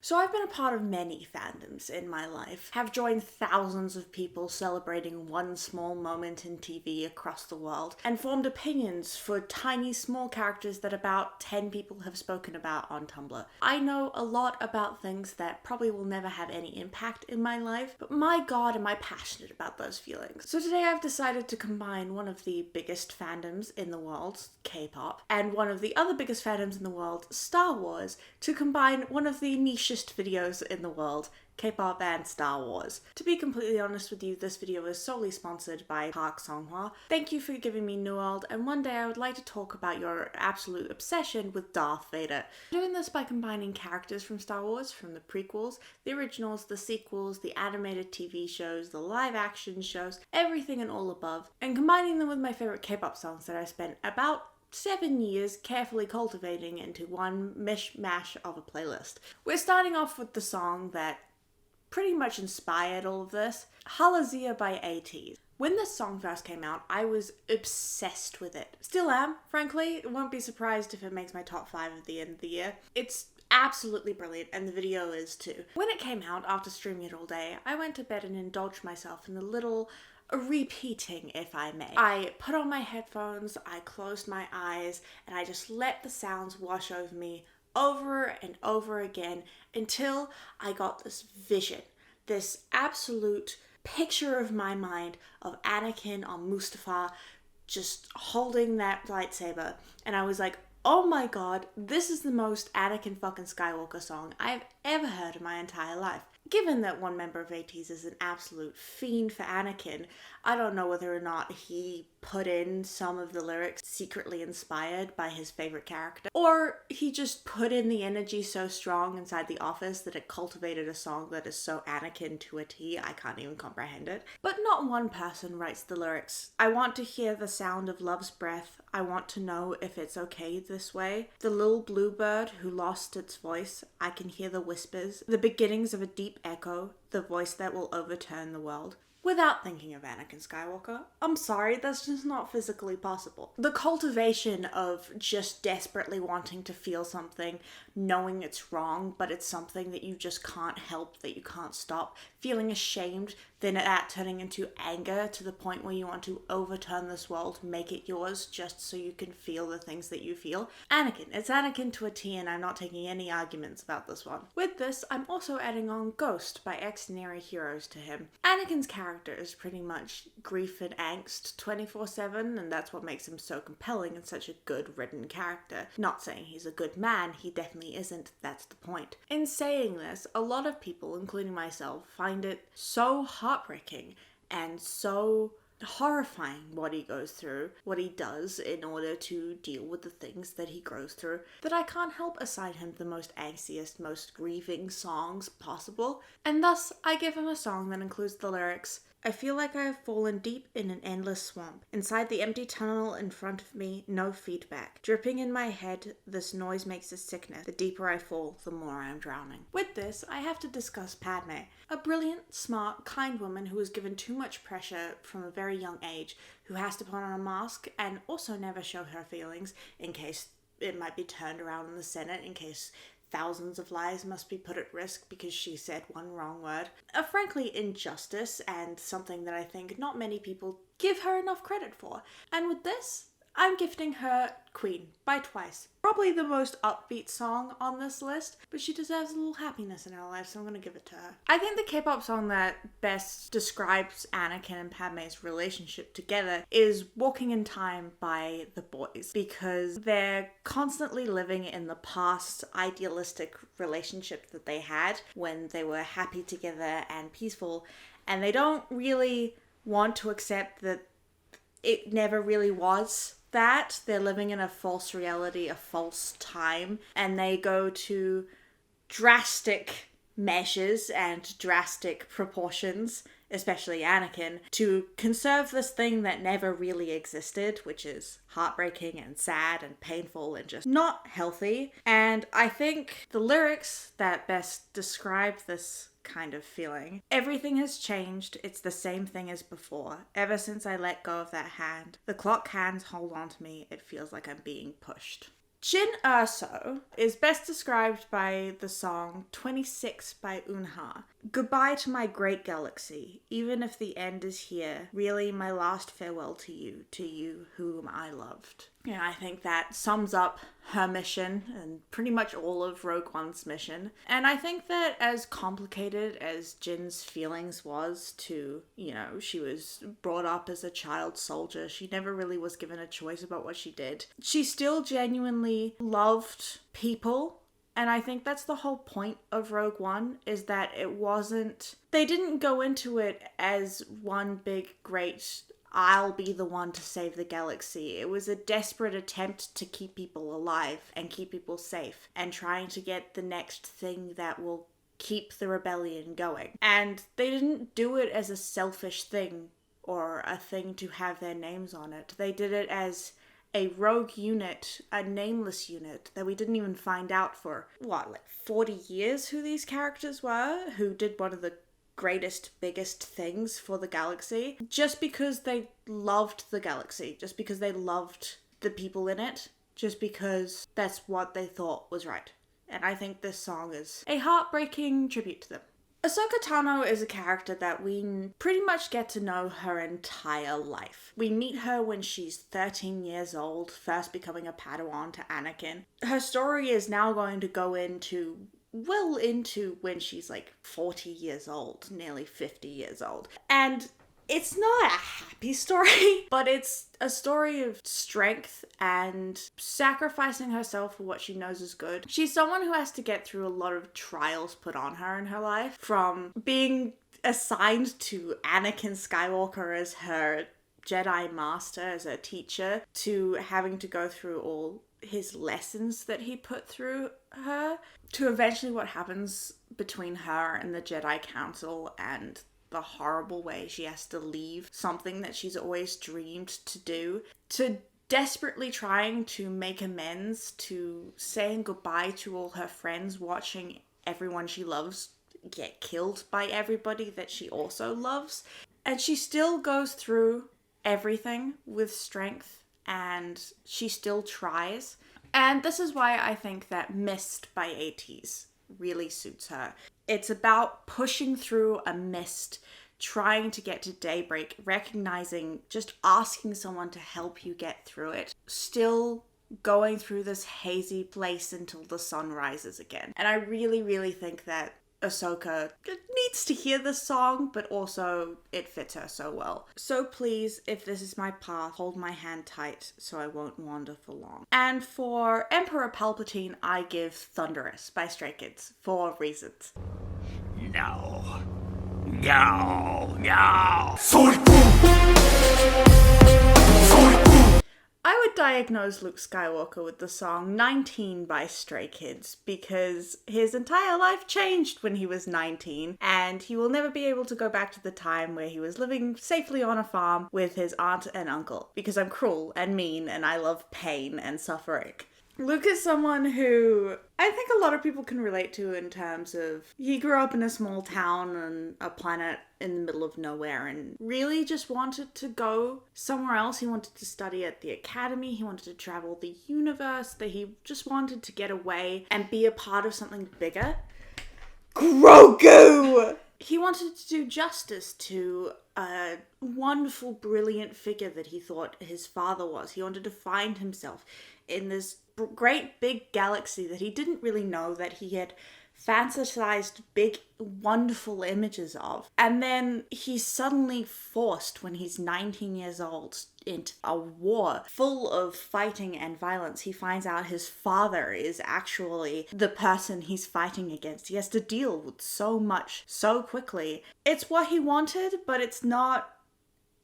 So I've been a part of many fandoms in my life, have joined thousands of people celebrating one small moment in TV across the world, and formed opinions for tiny small characters that about 10 people have spoken about on Tumblr. I know a lot about things that probably will never have any impact in my life, but my god am I passionate about those feelings. So today I've decided to combine one of the biggest fandoms in the world, K-pop, and one of the other biggest fandoms in the world, Star Wars, to combine one of the nichest videos in the world, K-pop and Star Wars. To be completely honest with you, this video is solely sponsored by Park Song-hwa. Thank you for giving me New World, and one day I would like to talk about your absolute obsession with Darth Vader. I'm doing this by combining characters from Star Wars, from the prequels, the originals, the sequels, the animated TV shows, the live action shows, everything and all above, and combining them with my favorite K-pop songs that I spent about 7 years carefully cultivating into one mishmash of a playlist. We're starting off with the song that pretty much inspired all of this, Halazia by ATEEZ. When this song first came out, I was obsessed with it. Still am, frankly. Won't be surprised if it makes my top 5 at the end of the year. It's absolutely brilliant, and the video is too. When it came out, after streaming it all day, I went to bed and indulged myself in a little repeating, if I may. I put on my headphones, I closed my eyes, and I just let the sounds wash over me over and over again until I got this vision, this absolute picture of my mind of Anakin on Mustafar just holding that lightsaber, and I was like, oh my god, this is the most Anakin fucking Skywalker song I've ever heard in my entire life. Given that one member of ATEEZ is an absolute fiend for Anakin, I don't know whether or not he put in some of the lyrics secretly inspired by his favorite character, or he just put in the energy so strong inside the office that it cultivated a song that is so Anakin to a T, I can't even comprehend it. But not one person writes the lyrics. I want to hear the sound of love's breath. I want to know if it's okay this way. The little bluebird who lost its voice, I can hear the whispers, the beginnings of a deep echo, the voice that will overturn the world. Without thinking of Anakin Skywalker. I'm sorry, that's just not physically possible. The cultivation of just desperately wanting to feel something, knowing it's wrong, but it's something that you just can't help, that you can't stop, feeling ashamed, then that turning into anger to the point where you want to overturn this world, make it yours, just so you can feel the things that you feel. Anakin. It's Anakin to a T, and I'm not taking any arguments about this one. With this, I'm also adding on Ghost by Extraordinary Heroes to him. Anakin's character is pretty much grief and angst 24/7, and that's what makes him so compelling and such a good written character. Not saying he's a good man, he definitely isn't, that's the point. In saying this, a lot of people, including myself, find it so heartbreaking and so horrifying what he goes through, what he does in order to deal with the things that he goes through, that I can't help assign him the most angstiest, most grieving songs possible, and thus I give him a song that includes the lyrics, I feel like I have fallen deep in an endless swamp. Inside the empty tunnel in front of me, no feedback. Dripping in my head, this noise makes a sickness. The deeper I fall, the more I am drowning. With this, I have to discuss Padmé, a brilliant, smart, kind woman who was given too much pressure from a very young age, who has to put on a mask and also never show her feelings in case it might be turned around in the Senate, in case thousands of lives must be put at risk because she said one wrong word. A frankly injustice, and something that I think not many people give her enough credit for. And with this, I'm gifting her Queen by Twice. Probably the most upbeat song on this list, but she deserves a little happiness in her life, so I'm gonna give it to her. I think the K-pop song that best describes Anakin and Padmé's relationship together is Walking in Time by The Boys, because they're constantly living in the past idealistic relationship that they had when they were happy together and peaceful, and they don't really want to accept that it never really was that. They're living in a false reality, a false time, and they go to drastic measures and drastic proportions, especially Anakin, to conserve this thing that never really existed, which is heartbreaking and sad and painful and just not healthy. And I think the lyrics that best describe this kind of feeling. Everything has changed. It's the same thing as before. Ever since I let go of that hand, the clock hands hold on to me. It feels like I'm being pushed. Jyn Erso is best described by the song 26 by Unha. Goodbye to my great galaxy, even if the end is here, really my last farewell to you whom I loved. Yeah, I think that sums up her mission and pretty much all of Rogue One's mission. And I think that as complicated as Jyn's feelings was to, she was brought up as a child soldier. She never really was given a choice about what she did. She still genuinely loved people. And I think that's the whole point of Rogue One, is that they didn't go into it as one big, great, I'll be the one to save the galaxy. It was a desperate attempt to keep people alive and keep people safe and trying to get the next thing that will keep the rebellion going. And they didn't do it as a selfish thing or a thing to have their names on it. They did it as a rogue unit, a nameless unit that we didn't even find out for, 40 years who these characters were, who did one of the greatest, biggest things for the galaxy, just because they loved the galaxy, just because they loved the people in it, just because that's what they thought was right. And I think this song is a heartbreaking tribute to them. Ahsoka Tano is a character that we pretty much get to know her entire life. We meet her when she's 13 years old, first becoming a Padawan to Anakin. Her story is now going to go into when she's 40 years old, nearly 50 years old. And it's not a happy story, but it's a story of strength and sacrificing herself for what she knows is good. She's someone who has to get through a lot of trials put on her in her life, from being assigned to Anakin Skywalker as her Jedi Master, as a teacher, to having to go through all his lessons that he put through her, to eventually what happens between her and the Jedi Council and the horrible way she has to leave something that she's always dreamed to do, to desperately trying to make amends, to saying goodbye to all her friends, watching everyone she loves get killed by everybody that she also loves. And she still goes through everything with strength, and she still tries. And this is why I think that Mist by ATEEZ really suits her. It's about pushing through a mist, trying to get to daybreak, recognizing, just asking someone to help you get through it, still going through this hazy place until the sun rises again. And I really, really think that Ahsoka needs to hear this song, but also it fits her so well. So please, if this is my path, hold my hand tight so I won't wander for long. And for Emperor Palpatine, I give Thunderous by Stray Kids for reasons. No. I would diagnose Luke Skywalker with the song 19 by Stray Kids, because his entire life changed when he was 19, and he will never be able to go back to the time where he was living safely on a farm with his aunt and uncle, because I'm cruel and mean and I love pain and suffering. Luke is someone who I think a lot of people can relate to in terms of he grew up in a small town on a planet in the middle of nowhere and really just wanted to go somewhere else. He wanted to study at the academy. He wanted to travel the universe. That he just wanted to get away and be a part of something bigger. Grogu! He wanted to do justice to a wonderful, brilliant figure that he thought his father was. He wanted to find himself in this great big galaxy that he didn't really know that he had fantasized big, wonderful images of. And then he's suddenly forced, when he's 19 years old, into a war full of fighting and violence. He finds out his father is actually the person he's fighting against. He has to deal with so much so quickly. It's what he wanted, but it's not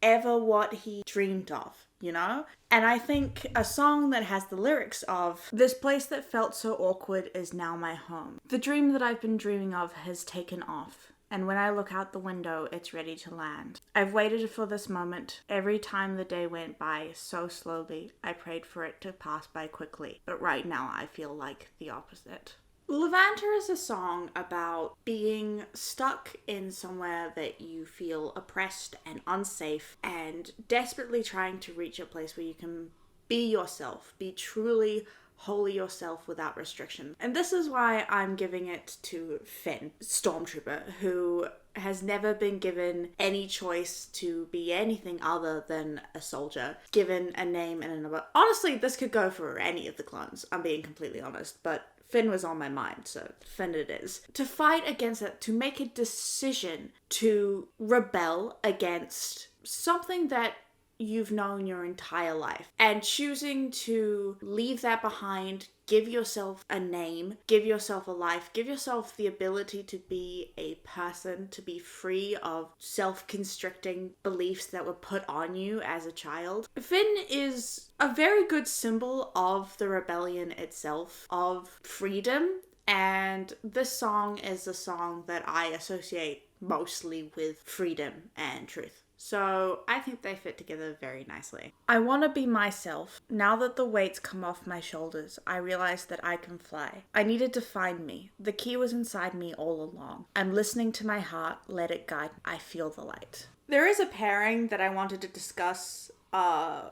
ever what he dreamed of, you know? And I think a song that has the lyrics of, "This place that felt so awkward is now my home. The dream that I've been dreaming of has taken off. And when I look out the window, it's ready to land. I've waited for this moment. Every time the day went by so slowly, I prayed for it to pass by quickly. But right now I feel like the opposite." Levanter is a song about being stuck in somewhere that you feel oppressed and unsafe and desperately trying to reach a place where you can be yourself, be truly wholly yourself without restriction. And this is why I'm giving it to Finn, Stormtrooper, who has never been given any choice to be anything other than a soldier, given a name and a number. Honestly, this could go for any of the clones, I'm being completely honest, but Finn was on my mind, so Finn it is. To fight against it, to make a decision to rebel against something that you've known your entire life, and choosing to leave that behind, give yourself a name, give yourself a life, give yourself the ability to be a person, to be free of self-constricting beliefs that were put on you as a child. Finn is a very good symbol of the rebellion itself, of freedom, and this song is a song that I associate mostly with freedom and truth. So I think they fit together very nicely. I want to be myself. Now that the weight's come off my shoulders, I realize that I can fly. I needed to find me. The key was inside me all along. I'm listening to my heart. Let it guide. I feel the light. There is a pairing that I wanted to discuss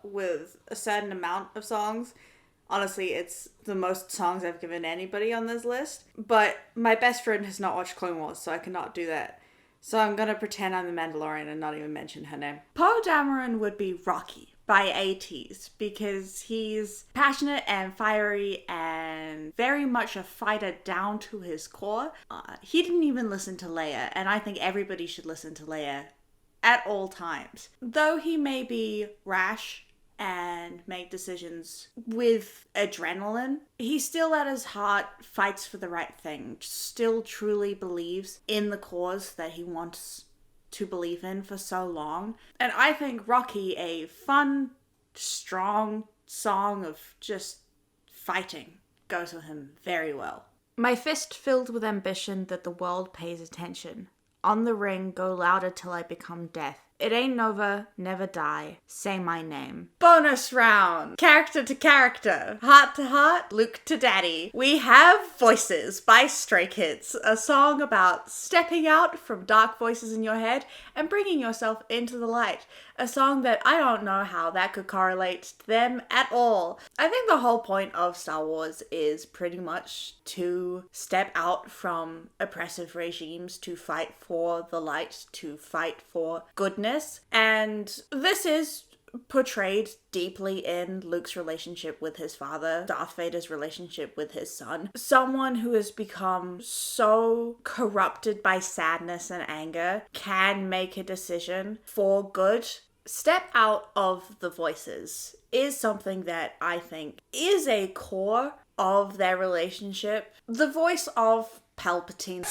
with a certain amount of songs. Honestly, it's the most songs I've given anybody on this list. But my best friend has not watched Clone Wars, so I cannot do that. So I'm gonna pretend I'm the Mandalorian and not even mention her name. Poe Dameron would be Rocky by ATEEZ because he's passionate and fiery and very much a fighter down to his core. He didn't even listen to Leia, and I think everybody should listen to Leia at all times. Though he may be rash and make decisions with adrenaline, he still at his heart fights for the right thing, still truly believes in the cause that he wants to believe in for so long. And I think Rocky, a fun, strong song of just fighting, goes with him very well. My fist filled with ambition that the world pays attention. On the ring, go louder till I become death. It ain't over, never die. Say my name. Bonus round. Character to character. Heart to heart. Luke to daddy. We have Voices by Stray Kids. A song about stepping out from dark voices in your head and bringing yourself into the light. A song that I don't know how that could correlate to them at all. I think the whole point of Star Wars is pretty much to step out from oppressive regimes, to fight for the light, to fight for goodness. And this is portrayed deeply in Luke's relationship with his father, Darth Vader's relationship with his son. Someone who has become so corrupted by sadness and anger can make a decision for good. Step out of the voices is something that I think is a core of their relationship. The voice of Palpatine,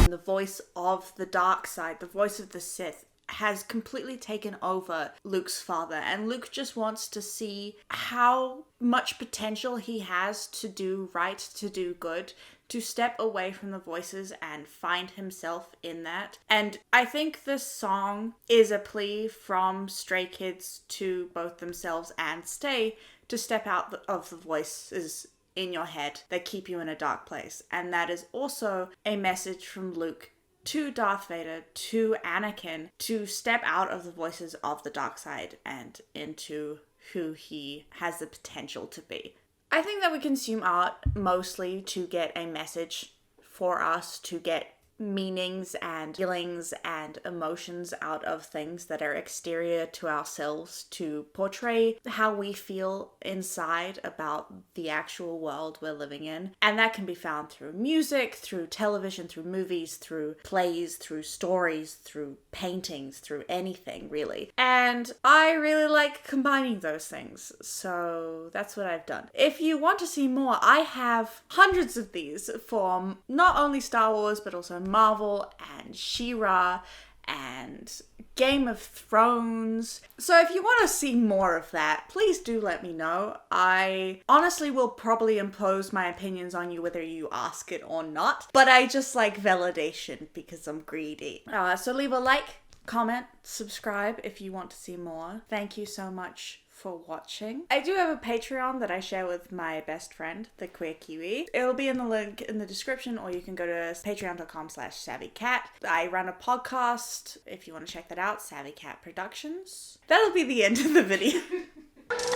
the voice of the dark side, the voice of the Sith, has completely taken over Luke's father, and Luke just wants to see how much potential he has to do right, to do good, to step away from the voices and find himself in that. And I think this song is a plea from Stray Kids to both themselves and Stay to step out of the voices in your head that keep you in a dark place. And that is also a message from Luke to Darth Vader, to Anakin, to step out of the voices of the dark side and into who he has the potential to be. I think that we consume art mostly to get a message for us, to get meanings and feelings and emotions out of things that are exterior to ourselves, to portray how we feel inside about the actual world we're living in. And that can be found through music, through television, through movies, through plays, through stories, through paintings, through anything really. And I really like combining those things, so that's what I've done. If you want to see more, I have hundreds of these for not only Star Wars but also Marvel and She-Ra and Game of Thrones. So if you want to see more of that, please do let me know. I honestly will probably impose my opinions on you whether you ask it or not, but I just like validation because I'm greedy. So leave a like, comment, subscribe if you want to see more. Thank you so much for watching. I do have a Patreon that I share with my best friend, the Queer Kiwi. It'll be in the link in the description, or you can go to patreon.com/savvycat. I run a podcast, if you want to check that out, Savvy Cat Productions. That'll be the end of the video.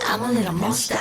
I'm a little monster.